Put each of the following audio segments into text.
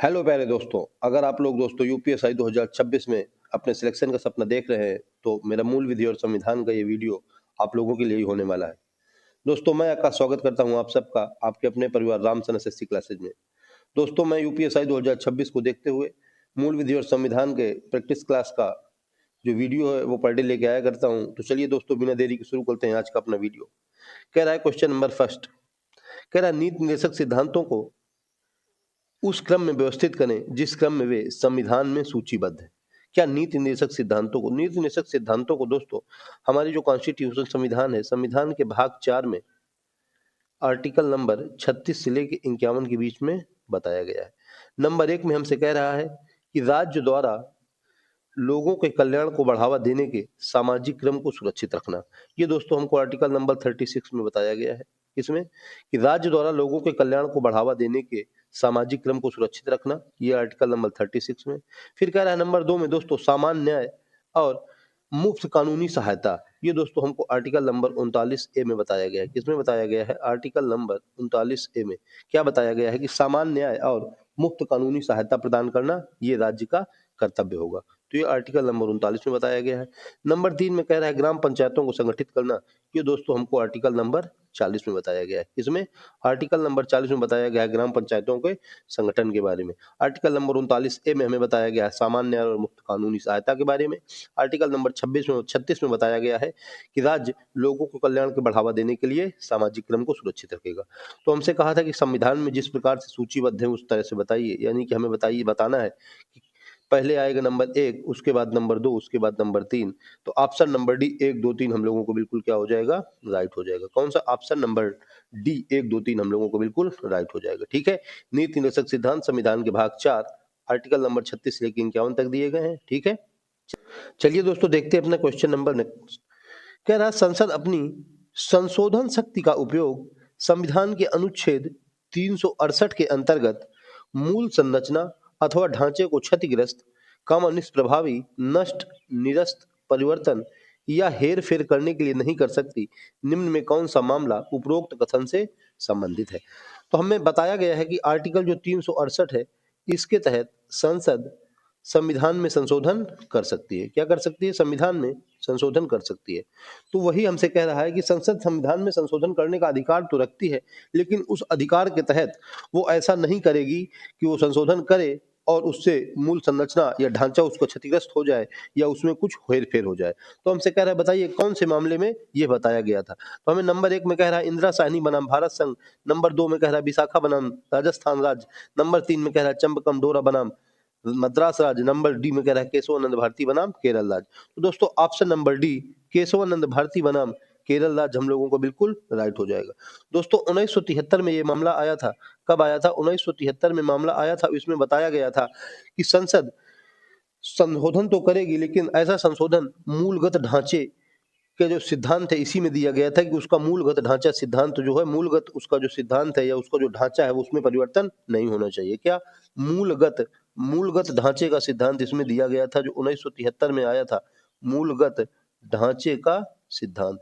Hello प्यारे दोस्तों, अगर आप लोग दोस्तों यूपीएससी 2026 में अपने सिलेक्शन का सपना देख रहे हैं, तो मेरा मूल विधि और संविधान का ये वीडियो आप लोगों के लिए ही होने वाला है। दोस्तों, मैं आपका स्वागत करता हूं आप सबका आपके अपने परिवार रामसन एसएससी क्लासेज में। दोस्तों, मैं यूपीएससी 2026 को देखते हुए मूल विधि और संविधान के प्रैक्टिस क्लास का जो वीडियो है वो पर डे लेके आया करता हूँ। तो चलिए दोस्तों, बिना देरी के शुरू करते हैं आज का अपना वीडियो। कह रहा है क्वेश्चन नंबर फर्स्ट, कह रहा है नीति निर्देशक सिद्धांतों को उस क्रम में व्यवस्थित करें जिस क्रम में वे संविधान में सूचीबद्ध है। क्या नीति निर्देशक सिद्धांतों को दोस्तों हमारी जो कॉन्स्टिट्यूशन संविधान है, संविधान के भाग 4 में आर्टिकल नंबर 36 से लेकर 51 के बीच में बताया गया है। नंबर 1 में हमसे कह रहा है कि राज्य द्वारा लोगों के कल्याण को बढ़ावा देने के सामाजिक क्रम को सुरक्षित रखना। ये दोस्तों हमको आर्टिकल नंबर 36 में बताया गया है। इसमें कि राज्य द्वारा लोगों के कल्याण को बढ़ावा देने के सामाजिक क्रम को सुरक्षित रखना, ये आर्टिकल नंबर 36 में। फिर कह रहा है नंबर 2 में दोस्तों सामान्य न्याय और मुफ्त कानूनी सहायता। ये दोस्तों हमको आर्टिकल नंबर 39A में बताया गया है। किसमें बताया गया है? आर्टिकल नंबर 39A में क्या बताया गया है कि सामान्य न्याय और मुफ्त कानूनी सहायता प्रदान करना ये राज्य का कर्तव्य होगा। तो ये आर्टिकल नंबर 39 में बताया गया है। नंबर 3 में कह रहा है ग्राम पंचायतों को संगठित करना। ये दोस्तों हमको आर्टिकल नंबर 40 में बताया गया है। इसमें आर्टिकल नंबर 40 में बताया गया है ग्राम पंचायतों के संगठन के बारे में। आर्टिकल नंबर 39A में हमें बताया गया है सामान्य न्याय और मुफ्त कानूनी सहायता के बारे में। आर्टिकल नंबर 36 में बताया गया है कि राज्य लोगों को कल्याण को बढ़ावा देने के लिए सामाजिक क्रम को सुरक्षित रखेगा। तो हमसे कहा था कि संविधान में जिस प्रकार से सूचीबद्ध है उस तरह से बताइए, यानी कि हमें बताना है कि पहले आएगा नंबर 1, उसके बाद नंबर 2, उसके बाद नंबर 3। तो ऑप्शन नंबर डी 1 2 3 हम लोगों को बिल्कुल क्या हो जाएगा? राइट हो जाएगा। कौन सा? ऑप्शन नंबर डी 1 2 3 हम लोगों को बिल्कुल राइट हो जाएगा। ठीक है। नीति निर्देशक सिद्धांत संविधान के भाग 4 आर्टिकल नंबर 36 से लेकर 51 तक दिए गए हैं। ठीक है। चलिए दोस्तों, देखते हैं अपना क्वेश्चन नंबर नेक्स्ट। कह रहा है संसद अपनी संशोधन शक्ति का उपयोग संविधान के अनुच्छेद 368 के अंतर्गत मूल संरचना अथवा ढांचे को क्षतिग्रस्त, निष्प्रभावी, नष्ट, निरस्त, परिवर्तन या हेर फेर करने के लिए नहीं कर सकती। निम्न में कौन सा मामला उपरोक्त कथन से संबंधित है? तो हमें बताया गया है कि आर्टिकल जो 368 है, इसके तहत संसद संविधान में संशोधन कर सकती है। क्या कर सकती है? संविधान में संशोधन कर सकती है। तो वही हमसे कह रहा है कि संसद संविधान में संशोधन करने का अधिकार तो रखती है, लेकिन उस अधिकार के तहत वो ऐसा नहीं करेगी कि वो संशोधन करे और उससे मूल संरचना या ढांचा उसको क्षतिग्रस्त हो जाए या उसमें कुछ हेर-फेर हो जाए। तो हमसे कह रहा है बताइए कौन से मामले में ये बताया गया था? तो हमें नंबर 1 में कह रहा है इंदिरा साहनी बनाम भारत संघ, नंबर 2 में कह रहा है विशाखा बनाम राजस्थान राज्य, नंबर 3 में कह रहा है चंबकम डोरा बनाम मद्रास राज्य, नंबर डी में कह रहा है केशवानंद भारती बनाम केरल राज्य। तो दोस्तों option number D Kesavananda Bharati बनाम केरल राज्य हम लोगों को बिल्कुल राइट हो जाएगा। दोस्तों 1973 में ये मामला आया था। कब आया था? 1973 में मामला आया था। इसमें बताया गया था कि संसद संशोधन तो करेगी, लेकिन ऐसा संशोधन मूलगत ढांचे के जो सिद्धांत है इसी में दिया गया था कि उसका मूलगत ढांचा सिद्धांत जो है, मूलगत उसका जो सिद्धांत है या उसका जो ढांचा है वो उसमें परिवर्तन नहीं होना चाहिए। क्या? मूलगत मूलगत ढांचे का सिद्धांत इसमें दिया गया था जो 1973 में आया था। मूलगत ढांचे का सिद्धांत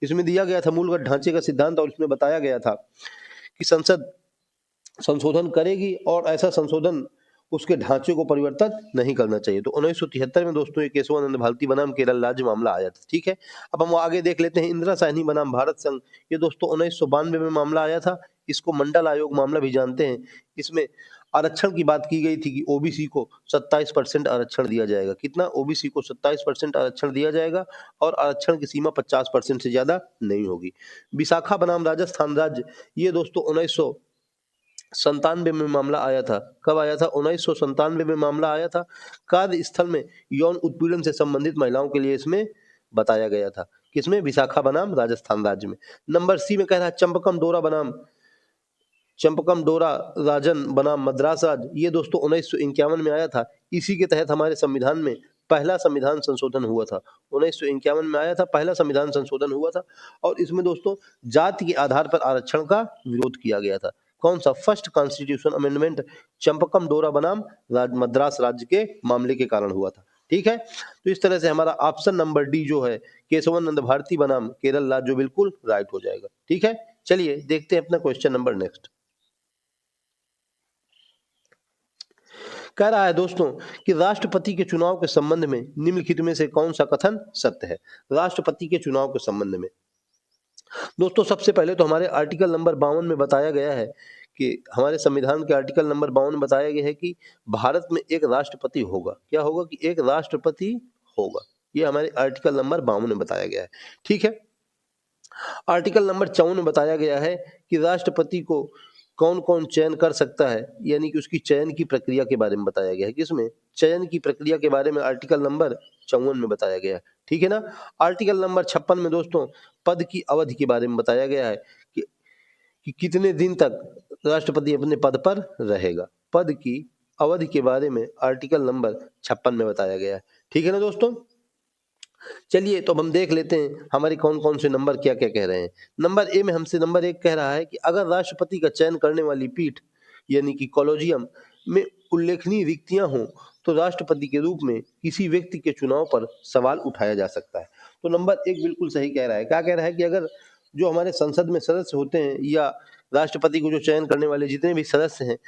इसमें दिया गया था, मूलगत ढांचे का सिद्धांत। और इसमें बताया गया था कि संसद संशोधन करेगी और ऐसा संशोधन उसके ढांचे को परिवर्तन नहीं करना चाहिए। तो 1973 में दोस्तों ये केशवानंद भारती बनाम केरल राज्य मामला आया था। ठीक है। अब हम आगे देख लेते हैं इंदिरा साहनी बनाम भारत संघ। ये दोस्तों 1992 में मामला आया था। इसको मंडल आयोग मामला भी जानते हैं। इसमें आरक्षण की बात की गई थी कि ओबीसी को 27% आरक्षण दिया जाएगा। कितना? ओबीसी को 27% आरक्षण दिया जाएगा और आरक्षण की सीमा 50% से ज्यादा नहीं होगी। विशाखा बनाम राजस्थान राज्य, ये दोस्तों 1997 में मामला आया था। कब आया था? 1997 में मामला आया था। कार्यस्थल में यौन उत्पीड़न से संबंधित महिलाओं के लिए इसमें बताया गया था। किसमें? विशाखा बनाम राजस्थान राज्य में। नंबर सी में कह रहा है चंपकम डोरा राजन बनाम मद्रास राज्य। ये दोस्तों 1951 में आया था। इसी के तहत हमारे संविधान में पहला संविधान संशोधन हुआ था। 1951 में आया था, पहला संविधान संशोधन हुआ था। और इसमें दोस्तों जाति के आधार पर आरक्षण का विरोध किया गया था। कौन सा? फर्स्ट कॉन्स्टिट्यूशन अमेंडमेंट चंपकम डोरा बनाम मद्रास राज्य के मामले के कारण हुआ था। ठीक है। तो इस तरह से हमारा ऑप्शन नंबर डी जो है केशवानंद भारती बनाम केरल राज्य जो बिल्कुल राइट हो जाएगा। ठीक है। चलिए देखते हैं अपना क्वेश्चन नंबर नेक्स्ट। कह रहा है दोस्तों कि राष्ट्रपति के चुनाव के संबंध में निम्नलिखित में से कौन सा कथन सत्य है। राष्ट्रपति के चुनाव के संबंध में दोस्तों सबसे पहले तो हमारे आर्टिकल नंबर 52 में बताया गया है कि हमारे संविधान के आर्टिकल नंबर 52 में बताया गया है कि भारत में एक राष्ट्रपति होगा। क्या होगा? कि एक राष्ट्रपति होगा। ये हमारे आर्टिकल नंबर 52 में बताया गया है। ठीक है। आर्टिकल नंबर 54 में बताया गया है कि राष्ट्रपति को कौन कौन चयन कर सकता है, यानी कि उसकी चयन की प्रक्रिया के बारे में बताया गया है। किसमें? चयन की प्रक्रिया के बारे में आर्टिकल नंबर 54 में बताया गया है। ठीक है ना। आर्टिकल नंबर 56 में दोस्तों पद की अवधि के बारे में बताया गया है कि कितने दिन तक राष्ट्रपति अपने पद पर रहेगा। पद की अवधि के बारे में आर्टिकल नंबर 56 में बताया गया है। ठीक है ना दोस्तों। चलिए तो अब हम देख लेते हैं हमारे कौन कौन से नंबर क्या क्या कह रहे हैं। नंबर ए में हमसे नंबर 1 कह रहा है कि अगर राष्ट्रपति का चयन करने वाली पीठ यानी कि कॉलेजियम में उल्लेखनीय रिक्तियां हों तो राष्ट्रपति के रूप में किसी व्यक्ति के चुनाव पर सवाल उठाया जा सकता है। तो नंबर 1 बिल्कुल सही कह रहा है। क्या कह रहा है? कि अगर जो हमारे संसद में सदस्य होते हैं या राष्ट्रपति को जो चयन करने वाले जितने भी सदस्य हैं,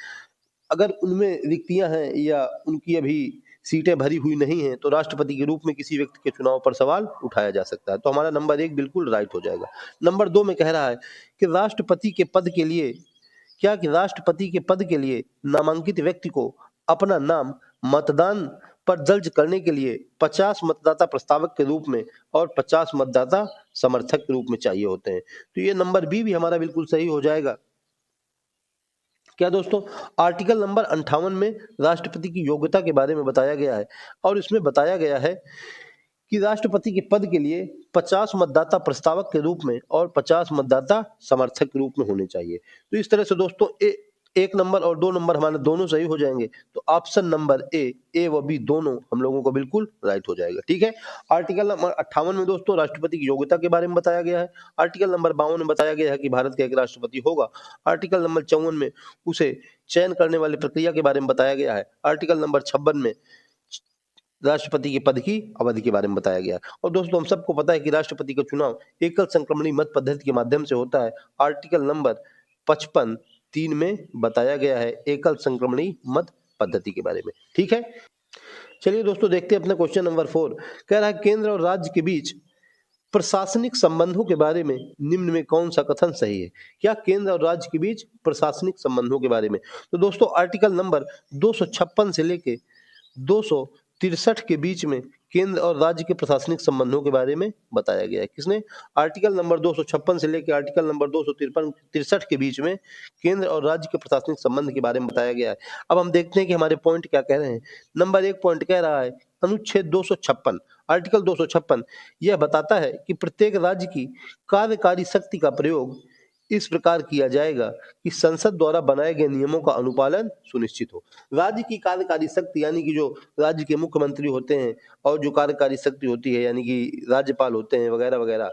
अगर उनमें रिक्तियां हैं या उनकी अभी सीटें भरी हुई नहीं हैं तो राष्ट्रपति के रूप में किसी व्यक्ति के चुनाव पर सवाल उठाया जा सकता है। तो हमारा नंबर 1 बिल्कुल राइट हो जाएगा। नंबर 2 में कह रहा है कि राष्ट्रपति के पद के लिए राष्ट्रपति के पद के लिए नामांकित व्यक्ति को अपना नाम मतदान पर दर्ज करने के लिए 50 मतदाता प्रस्तावक के रूप में और 50 मतदाता समर्थक के रूप में चाहिए होते हैं। तो ये नंबर बी भी हमारा बिल्कुल सही हो जाएगा। क्या दोस्तों? आर्टिकल नंबर 58 में राष्ट्रपति की योग्यता के बारे में बताया गया है और इसमें बताया गया है कि राष्ट्रपति के पद के लिए 50 मतदाता प्रस्तावक के रूप में और 50 मतदाता समर्थक के रूप में होने चाहिए। तो इस तरह से दोस्तों एक नंबर और 2 नंबर हमारे दोनों सही हो जाएंगे। तो ऑप्शन नंबर ए व बी दोनों हम लोगों को बिल्कुल राइट हो जाएगा। ठीक है। आर्टिकल नंबर 58 में दोस्तों राष्ट्रपति की योग्यता के बारे में बताया गया है। आर्टिकल नंबर 52 में बताया गया है कि भारत का एक राष्ट्रपति होगा। आर्टिकल नंबर 54 में उसे चयन करने वाली प्रक्रिया के बारे में बताया गया है। आर्टिकल नंबर 56 में राष्ट्रपति के पद की अवधि के बारे में बताया गया। और दोस्तों हम सबको पता है कि राष्ट्रपति का चुनाव एकल संक्रमणी मत पद्धति के माध्यम से होता है। आर्टिकल नंबर 55(3) में बताया गया है एकल संक्रमणी मत पद्धति के बारे में। ठीक है। चलिए दोस्तों देखते हैं अपना क्वेश्चन नंबर 4। कह रहा है केंद्र और राज्य के बीच प्रशासनिक संबंधों के बारे में निम्न में कौन सा कथन सही है। क्या केंद्र और राज्य के बीच प्रशासनिक संबंधों के बारे में? तो दोस्तों आर्टिकल नंबर 256 से लेके 263 के बीच में केंद्र और राज्य के प्रशासनिक संबंधों के बारे में बताया गया है। किसने? आर्टिकल नंबर 256 से लेकर आर्टिकल नंबर 263 के बीच में केंद्र और राज्य के प्रशासनिक संबंध के बारे में बताया गया है। अब हम देखते हैं कि हमारे पॉइंट क्या कह रहे हैं। नंबर 1 पॉइंट कह रहा है अनुच्छेद 256 आर्टिकल 256 यह बताता है कि प्रत्येक राज्य की कार्यकारी शक्ति का प्रयोग इस प्रकार किया जाएगा कि संसद द्वारा बनाए गए नियमों का अनुपालन सुनिश्चित हो। राज्य की कार्यकारी शक्ति यानी कि जो राज्य के मुख्यमंत्री होते हैं और जो कार्यकारी शक्ति होती है यानी कि राज्यपाल होते हैं वगैरह वगैरह,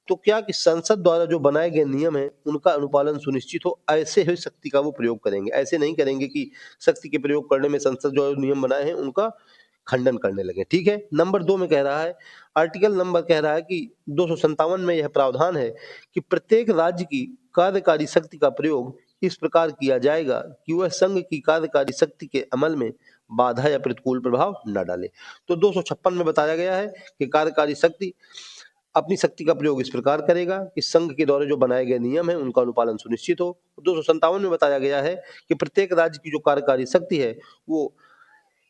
तो क्या कि संसद द्वारा जो बनाए गए नियम है उनका अनुपालन सुनिश्चित हो, ऐसे ही शक्ति का वो प्रयोग करेंगे। ऐसे नहीं करेंगे कि शक्ति के प्रयोग करने में संसद जो नियम बनाए हैं उनका खंडन करने लगे। ठीक है। नंबर 2 में कह रहा है आर्टिकल नंबर कह रहा है कि 257 में यह प्रावधान है कि प्रत्येक राज्य की कार्यकारी शक्ति का प्रयोग इस प्रकार किया जाएगा कि वह संघ की कार्यकारी शक्ति के अमल में बाधा या प्रतिकूल प्रभाव न डाले। तो 256 में बताया गया है कि कार्यकारी शक्ति अपनी शक्ति का प्रयोग इस प्रकार करेगा कि संघ के द्वारा जो बनाए गए नियम है उनका अनुपालन सुनिश्चित हो। 257 में बताया गया है कि प्रत्येक राज्य की जो कार्यकारी शक्ति है वो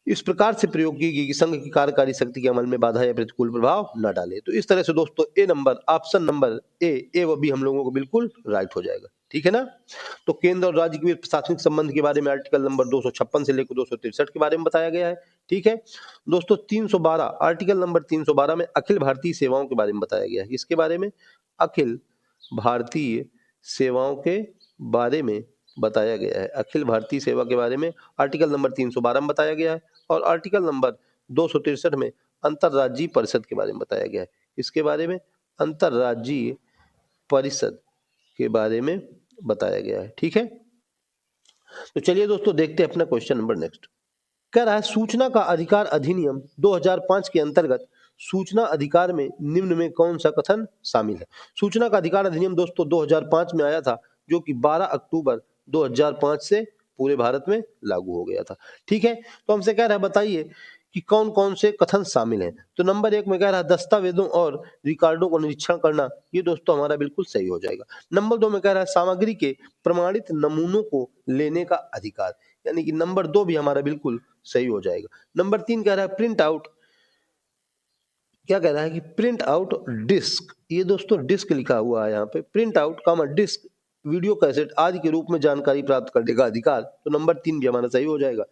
इस प्रकार से प्रयोग की गई कि संघ की कार्यकारी शक्ति के अमल में बाधा या प्रतिकूल प्रभाव न डाले। तो इस तरह से दोस्तों ऑप्शन नंबर ए व बी हम लोगों को बिल्कुल राइट हो जाएगा। ठीक है ना। तो केंद्र और राज्य के बीच प्रशासनिक संबंध के बारे में आर्टिकल नंबर 256 से लेकर 263 के बारे में बताया गया है। ठीक है दोस्तों। 312 आर्टिकल नंबर 312 में अखिल भारतीय सेवाओं के बारे में बताया गया है। इसके बारे में अखिल भारतीय सेवाओं के बारे में बताया गया है। अखिल भारतीय सेवा के बारे में आर्टिकल नंबर 312 में बताया गया है और आर्टिकल नंबर 263 में अंतर्राज्यीय परिषद के बारे में बताया गया है। इसके बारे में अंतर्राज्यीय परिषद के बारे में बताया गया है। ठीक है। तो चलिए दोस्तों देखते हैं अपना क्वेश्चन नंबर नेक्स्ट। कह रहा है सूचना का अधिकार अधिनियम 2005 के अंतर्गत सूचना अधिकार में निम्न में कौन सा कथन शामिल है। सूचना का अधिकार अधिनियम दोस्तों 2005 में आया था जो कि 12 अक्टूबर 2005 से पूरे भारत में लागू हो गया था। ठीक है, तो हमसे कह रहा है बताइए कि कौन कौन से कथन शामिल हैं। तो नंबर 1 में कह रहा है दस्तावेजों और रिकॉर्डों को निरीक्षण करना, ये दोस्तों हमारा बिल्कुल सही हो जाएगा। नंबर 2 में कह रहा है सामग्री के प्रमाणित नमूनों को लेने का अधिकार, यानी कि नंबर 2 भी हमारा बिल्कुल सही हो जाएगा। नंबर 3 कह रहा है प्रिंट आउट, क्या कह रहा है कि प्रिंट आउट डिस्क, ये दोस्तों डिस्क लिखा हुआ है यहाँ पे, प्रिंट आउट कामा डिस्क वीडियो कैसेट आदि के रूप में जानकारी प्राप्त करने का अधिकार, तो नंबर 3 भी हमारा सही हो जाएगा।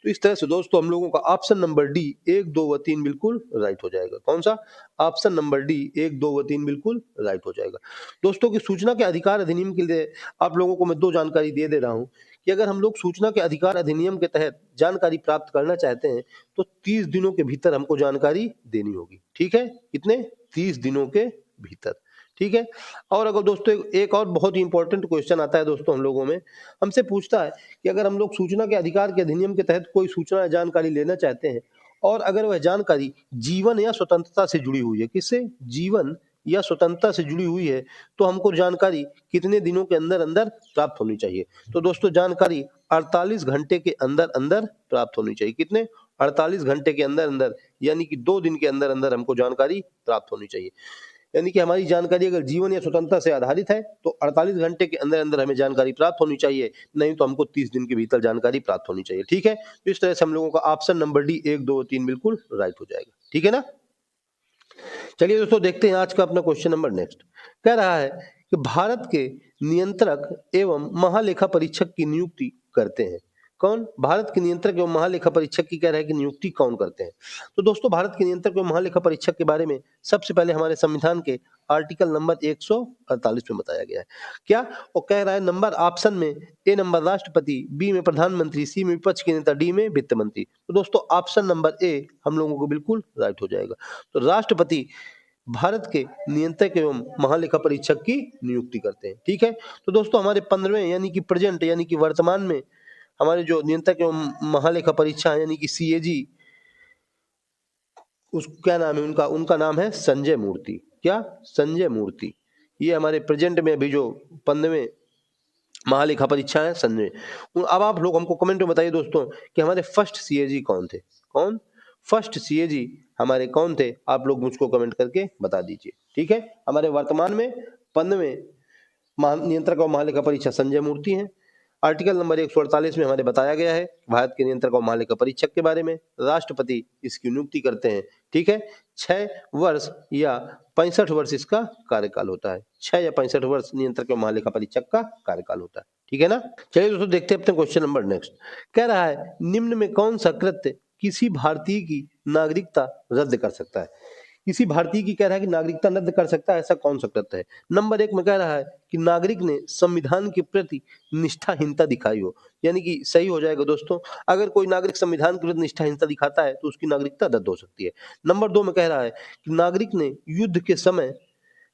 तो इस तरह से दोस्तों हम लोगों का ऑप्शन नंबर डी 1, 2 व 3 बिल्कुल राइट हो जाएगा। कौन सा? ऑप्शन नंबर डी 1, 2 व 3 बिल्कुल राइट हो जाएगा। दोस्तों की सूचना के अधिकार अधिनियम के लिए आप लोगों को मैं 2 जानकारी दे दे रहा हूँ कि अगर हम लोग सूचना के अधिकार अधिनियम के तहत जानकारी प्राप्त करना चाहते हैं तो 30 दिनों के भीतर हमको जानकारी देनी होगी। ठीक है, कितने? 30 दिनों के भीतर। ठीक है, और अगर दोस्तों एक और बहुत ही इंपॉर्टेंट क्वेश्चन आता है दोस्तों हम लोगों में, हमसे पूछता है कि अगर हम लोग सूचना के अधिकार के अधिनियम के तहत कोई सूचना या जानकारी लेना चाहते हैं और अगर वह जानकारी जीवन या स्वतंत्रता से जुड़ी हुई है, किससे? जीवन या स्वतंत्रता से जुड़ी हुई है, तो हमको जानकारी कितने दिनों के अंदर अंदर प्राप्त होनी चाहिए? तो दोस्तों जानकारी 48 घंटे के अंदर अंदर प्राप्त होनी चाहिए। कितने? 48 घंटे के अंदर अंदर, यानी कि 2 दिन के अंदर अंदर हमको जानकारी प्राप्त होनी चाहिए। यानी कि हमारी जानकारी अगर जीवन या स्वतंत्रता से आधारित है तो 48 घंटे के अंदर अंदर हमें जानकारी प्राप्त होनी चाहिए, नहीं तो हमको 30 दिन के भीतर जानकारी प्राप्त होनी चाहिए। ठीक है, तो इस तरह से हम लोगों का ऑप्शन नंबर डी 1, 2, 3 बिल्कुल राइट हो जाएगा। ठीक है ना? चलिए दोस्तों देखते हैं आज का अपना क्वेश्चन नंबर नेक्स्ट। कह रहा है कि भारत के नियंत्रक एवं महालेखा परीक्षक की नियुक्ति करते हैं कौन? भारत के नियंत्रक एवं महालेखा परीक्षक की कह रहा है कि नियुक्ति कौन करते हैं? तो दोस्तों भारत के नियंत्रक एवं महालेखा परीक्षक के बारे में सबसे पहले हमारे संविधान के आर्टिकल नंबर 148 में बताया गया है। क्या? वो कह रहा है नंबर ऑप्शन में ए नंबर राष्ट्रपति, बी में प्रधानमंत्री, सी में विपक्ष के नेता, डी में वित्त मंत्री। तो दोस्तों ऑप्शन नंबर ए हम लोगों को बिल्कुल राइट हो जाएगा। तो राष्ट्रपति भारत के नियंत्रक एवं महालेखा परीक्षक की नियुक्ति करते हैं। ठीक है, तो दोस्तों हमारे 15वें यानी कि प्रेजेंट यानी कि वर्तमान में हमारे जो नियंत्रक एवं महालेखा परीक्षा यानी कि सीएजी, उस क्या नाम है उनका? उनका नाम है संजय मूर्ति। क्या? संजय मूर्ति। ये हमारे प्रेजेंट में अभी जो 15वें महालेखा परीक्षा है संजय। अब आप लोग हमको कमेंट में बताइए दोस्तों कि हमारे फर्स्ट सीएजी कौन थे? कौन? फर्स्ट सीएजी हमारे कौन थे? आप लोग मुझको कमेंट करके बता दीजिए। ठीक है, हमारे वर्तमान में 15वें नियंत्रक और महालेखा परीक्षक संजय मूर्ति हैं। आर्टिकल नंबर 148 में हमारे बताया गया है भारत के नियंत्रक और महालेखा परीक्षक के बारे में। राष्ट्रपति इसकी नियुक्ति करते हैं। ठीक है, 6 वर्ष या 65 वर्ष इसका कार्यकाल होता है। 6 या 65 वर्ष नियंत्रक और महालेखा परीक्षक का कार्यकाल होता है। ठीक है ना? चलिए दोस्तों देखते हैं अपने क्वेश्चन नंबर नेक्स्ट। कह रहा है निम्न में कौन सा कृत्य किसी भारतीय की नागरिकता रद्द कर सकता है? किसी भारतीय की कह रहा है कि नागरिकता रद्द कर सकता है, ऐसा कौन सा कृत्य है? नंबर 1 में कह रहा है कि नागरिक ने संविधान के प्रति निष्ठाहीनता दिखाई हो, यानी कि सही हो जाएगा दोस्तों। अगर कोई नागरिक संविधान के प्रति निष्ठाहीनता दिखाता है तो उसकी नागरिकता रद्द हो सकती है। नंबर 2 में कह रहा है कि नागरिक ने युद्ध के समय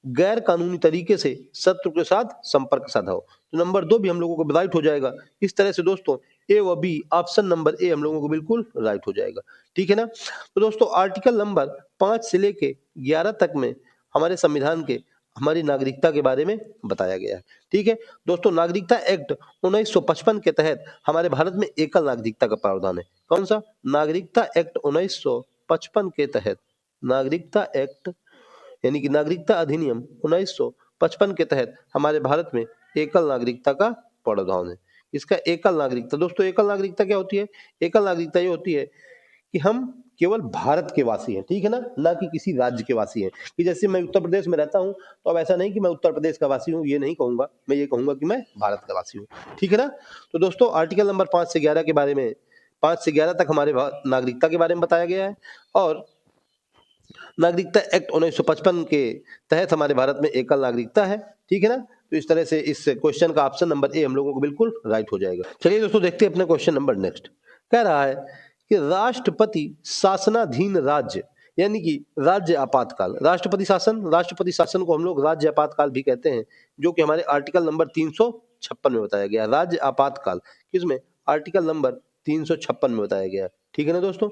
गैर कानूनी तरीके से शत्रु के साथ संपर्क साधा हो, तो नंबर 2 भी हम लोगों को राइट हो जाएगा। इस तरह से दोस्तों ए व बी ऑप्शन नंबर ए हम लोगों को बिल्कुल राइट हो जाएगा। ठीक है ना? तो दोस्तों आर्टिकल नंबर 5 से लेके 11 तक में हमारे संविधान के हमारी नागरिकता के बारे में बताया गया है। ठीक है दोस्तों, नागरिकता एक्ट 1955 के तहत हमारे भारत में एकल नागरिकता का प्रावधान है। कौन सा? नागरिकता एक्ट 1955 के तहत, नागरिकता एक्ट यानी कि नागरिकता अधिनियम 1955 के तहत हमारे भारत में एकल नागरिकता का प्रावधान है। इसका एकल नागरिकता, दोस्तों एकल नागरिकता क्या होती है? एकल नागरिकता ये होती है कि हम केवल भारत के वासी हैं। ठीक है ना? ना कि किसी राज्य के वासी हैं। कि जैसे मैं उत्तर प्रदेश में रहता हूं तो अब ऐसा नहीं कि मैं उत्तर प्रदेश का वासी हूं, ये नहीं कहूंगा, मैं ये कहूंगा कि मैं भारत का वासी हूं। ठीक है ना? तो दोस्तों आर्टिकल नंबर 5 से 11 के बारे में, 5 से 11 तक हमारे नागरिकता के बारे में बताया गया है और नागरिकता एक्ट 1955 के तहत हमारे भारत में एकल नागरिकता है। ठीक है ना? तो इस तरह से इस क्वेश्चन का ऑप्शन नंबर ए हम लोगों को बिल्कुल राइट हो जाएगा। चलिए दोस्तों देखते हैं अपने क्वेश्चन नंबर नेक्स्ट। कह रहा है कि राष्ट्रपति शासनाधीन राज्य यानी कि राज्य आपातकाल, राष्ट्रपति शासन को हम लोग राज्य आपातकाल भी कहते हैं, जो कि हमारे आर्टिकल नंबर 356 में बताया गया है। राज्य आपातकाल किसमें? आर्टिकल नंबर 356 में बताया गया है। ठीक है ना दोस्तों?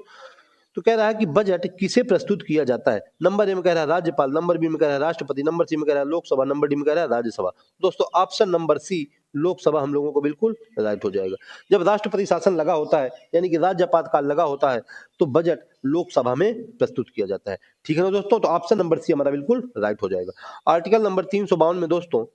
तो कह रहा है कि बजट किसे प्रस्तुत किया जाता है। नंबर ए में कह रहा है राज्यपाल, नंबर बी में कह रहा है राष्ट्रपति, नंबर सी में कह रहा है लोकसभा, नंबर डी में कह रहा है राज्यसभा। दोस्तों ऑप्शन नंबर सी लोकसभा हम लोगों को बिल्कुल राइट हो जाएगा। जब राष्ट्रपति शासन लगा होता है यानी कि राज्यपाल लगा होता है तो बजट लोकसभा में प्रस्तुत किया जाता है। ठीक है ना दोस्तों, तो ऑप्शन नंबर सी हमारा बिल्कुल राइट हो जाएगा। आर्टिकल नंबर 352 में दोस्तों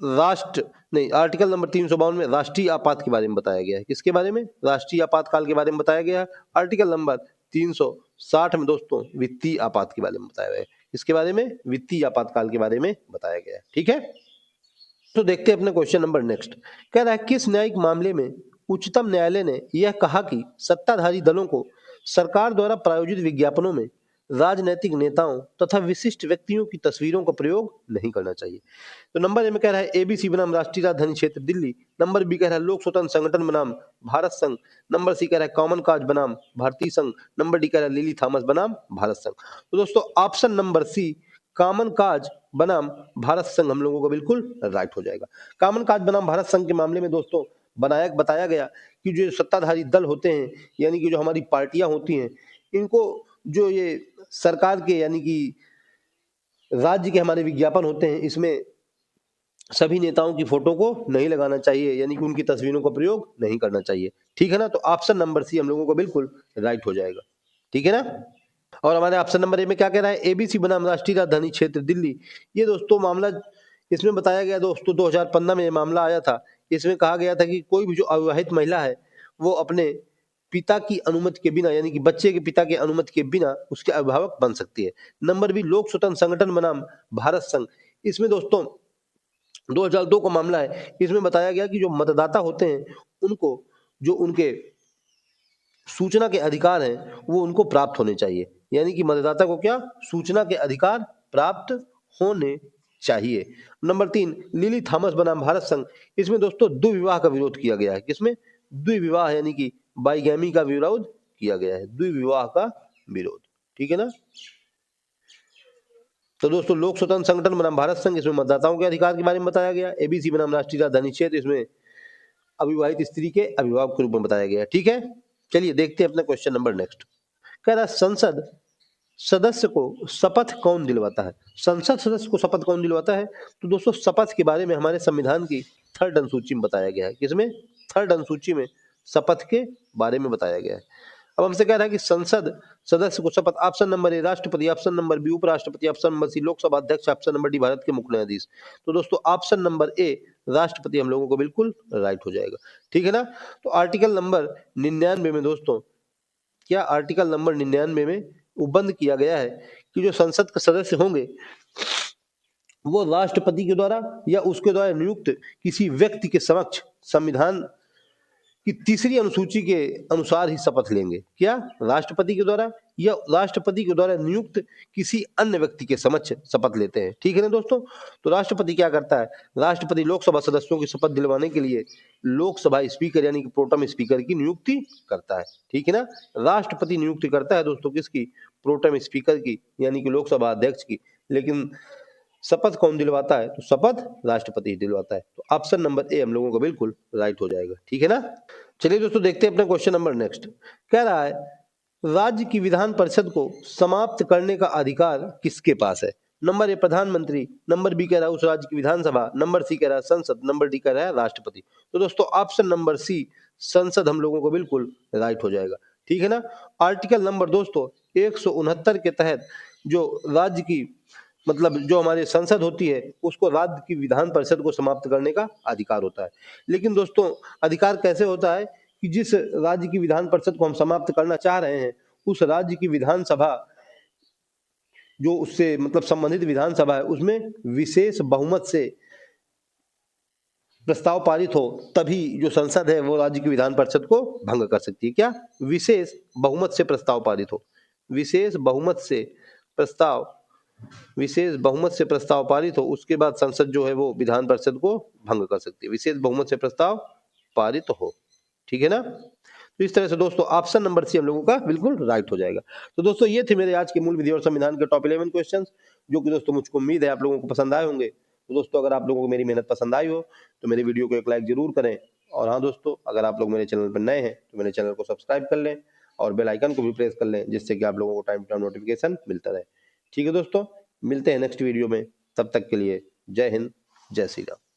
आर्टिकल नंबर 352 में राष्ट्रीय आपात के बारे में बताया गया है। किसके बारे में? राष्ट्रीय आपातकाल के बारे में बताया गया है। आर्टिकल नंबर 360 में दोस्तों वित्तीय आपात के बारे में बताया गया है। इसके बारे में वित्तीय आपातकाल के बारे में बताया गया है। ठीक है, तो देखते हैं अपने क्वेश्चन नंबर नेक्स्ट। कह रहा है किस न्यायिक मामले में उच्चतम न्यायालय ने यह कहा कि सत्ताधारी दलों को सरकार द्वारा प्रायोजित विज्ञापनों में राजनीतिक नेताओं तथा विशिष्ट व्यक्तियों की तस्वीरों का प्रयोग नहीं करना चाहिए। तो नंबर ए में कह रहा है एबीसी बनाम राष्ट्रीय राजधानी क्षेत्र दिल्ली, नंबर बी कह रहा है लोक स्वतंत्र संगठन बनाम भारत संघ, नंबर सी कह रहा है कॉमन काज बनाम भारतीय संघ, नंबर डी कह रहा है लिली थॉमस बनाम भारत संघ। तो दोस्तों option number C common cause बनाम भारत संघ हम लोगों को बिल्कुल राइट हो जाएगा। कॉमन काज बनाम भारत संघ के मामले में दोस्तों बताया गया कि जो सत्ताधारी दल होते हैं यानी कि जो हमारी पार्टियां होती हैं इनको जो ये सरकार के यानी कि राज्य के हमारे विज्ञापन होते हैं इसमें सभी नेताओं की फोटो को नहीं लगाना चाहिए यानी कि उनकी तस्वीरों का प्रयोग नहीं करना चाहिए। ठीक है ना, तो ऑप्शन नंबर सी हम लोगों को बिल्कुल राइट हो जाएगा। ठीक है ना, और हमारे ऑप्शन नंबर ए में क्या कह रहा है एबीसी बनाम राष्ट्रीय राजधानी क्षेत्र दिल्ली। ये दोस्तों मामला इसमें बताया गया दोस्तों 2015 में ये मामला आया था। इसमें कहा गया था कि कोई भी जो अविवाहित महिला है वो अपने पिता की अनुमति के बिना यानी कि बच्चे के पिता की अनुमति के बिना उसके अभिभावक बन सकती है। नंबर बी लोक स्वतंत्र संगठन बनाम भारत संघ। इसमें दोस्तों 2002 का मामला है। इसमें बताया गया कि जो मतदाता होते हैं उनको जो उनके सूचना के अधिकार हैं वो उनको प्राप्त होने चाहिए यानी कि मतदाता को क्या सूचना के अधिकार प्राप्त होने चाहिए। नंबर 3 लिली थॉमस बनाम भारत संघ। इसमें दोस्तों द्विविवाह का विरोध किया गया है। किसमें? द्विविवाह यानी कि बाइगैमी का विरोध किया गया है, द्विविवाह का विरोध। ठीक है ना, तो दोस्तों लोक स्वतंत्र संगठन बनाम भारत संघ इसमें मतदाताओं के अधिकार के बारे में बताया गया। एबीसी बनाम राष्ट्रीय राजधानी क्षेत्र इसमें अविवाहित स्त्री के अभिभावक के रूप में बताया गया। ठीक है, चलिए देखते हैं अपना क्वेश्चन नंबर नेक्स्ट। कह रहा संसद सदस्य को शपथ कौन दिलवाता है? संसद सदस्य को शपथ कौन दिलवाता है? तो दोस्तों शपथ के बारे में हमारे संविधान की 3rd अनुसूची में बताया गया है। किसमें? 3rd अनुसूची में शपथ के बारे में बताया गया है। अब हमसे कह रहा है कि संसद सदस्य को शपथ ऑप्शन नंबर ए राष्ट्रपति, ऑप्शन नंबर बी उपराष्ट्रपति, ऑप्शन नंबर सी लोकसभा अध्यक्ष, ऑप्शन नंबर डी भारत के मुख्य न्यायाधीश। तो दोस्तों ऑप्शन नंबर ए राष्ट्रपति हम लोगों को बिल्कुल राइट हो जाएगा। ठीक है ना, तो आर्टिकल नंबर 99 में दोस्तों क्या आर्टिकल नंबर 99 में बंद किया गया है कि जो संसद के सदस्य होंगे वो राष्ट्रपति के द्वारा या उसके द्वारा नियुक्त किसी व्यक्ति के समक्ष संविधान की 3री अनुसूची के अनुसार ही शपथ लेंगे। क्या? राष्ट्रपति के द्वारा या राष्ट्रपति के द्वारा नियुक्त किसी अन्य व्यक्ति के समक्ष शपथ लेते हैं। ठीक है ना दोस्तों, तो राष्ट्रपति क्या करता है? राष्ट्रपति लोकसभा सदस्यों की शपथ दिलवाने के लिए लोकसभा स्पीकर यानी कि प्रोटम स्पीकर की नियुक्ति करता है। ठीक है ना, राष्ट्रपति नियुक्ति करता है दोस्तों किसकी? प्रोटम स्पीकर की यानी कि लोकसभा अध्यक्ष की। लेकिन शपथ कौन दिलवाता है? तो शपथ राष्ट्रपति दिलवाता है। तो ऑप्शन नंबर ए हम लोगों को बिल्कुल राइट हो जाएगा। ठीक है ना, चलिए दोस्तों देखते हैं अपना क्वेश्चन नंबर नेक्स्ट। कह रहा है राज्य की विधान परिषद को समाप्त करने का अधिकार किसके पास है? नंबर ए प्रधानमंत्री, नंबर बी कह रहा है उस राज्य की विधानसभा, नंबर सी कह रहा है संसद, नंबर डी कह रहा है राष्ट्रपति। तो दोस्तों ऑप्शन नंबर सी संसद हम लोगों को बिल्कुल राइट हो जाएगा। ठीक है ना, आर्टिकल नंबर दोस्तों 169 के तहत जो राज्य की मतलब जो हमारी संसद होती है उसको राज्य की विधान परिषद को समाप्त करने का अधिकार होता है। लेकिन दोस्तों अधिकार कैसे होता है कि जिस राज्य की विधान परिषद को हम समाप्त करना चाह रहे हैं उस राज्य की विधानसभा जो उससे मतलब संबंधित विधानसभा है उसमें विशेष बहुमत से प्रस्ताव पारित हो तभी जो संसद है वो राज्य की विधान परिषद को भंग कर सकती है। क्या? विशेष बहुमत से प्रस्ताव पारित हो, विशेष बहुमत से प्रस्ताव पारित हो उसके बाद संसद जो है वो विधान परिषद को भंग कर सकती है, विशेष बहुमत से प्रस्ताव पारित हो। ठीक है ना, तो इस तरह से दोस्तों ऑप्शन नंबर सी हम लोगों का बिल्कुल राइट हो जाएगा। तो दोस्तों ये थे मेरे आज के मूल विधि और संविधान के टॉप 11 क्वेश्चंस जो कि दोस्तों मुझको उम्मीद है आप लोगों को पसंद आए होंगे। तो दोस्तों अगर आप लोगों को मेरी मेहनत पसंद आई हो तो मेरे वीडियो को एक लाइक जरूर करें। और हाँ दोस्तों, अगर आप लोग मेरे चैनल पर नए हैं तो मेरे चैनल को सब्सक्राइब कर लें और बेल आइकन को भी प्रेस कर लें, जिससे कि आप लोगों को टाइम टू टाइम नोटिफिकेशन मिलता रहे। ठीक है दोस्तों, मिलते हैं नेक्स्ट वीडियो में, तब तक के लिए जय हिंद, जय श्री राम।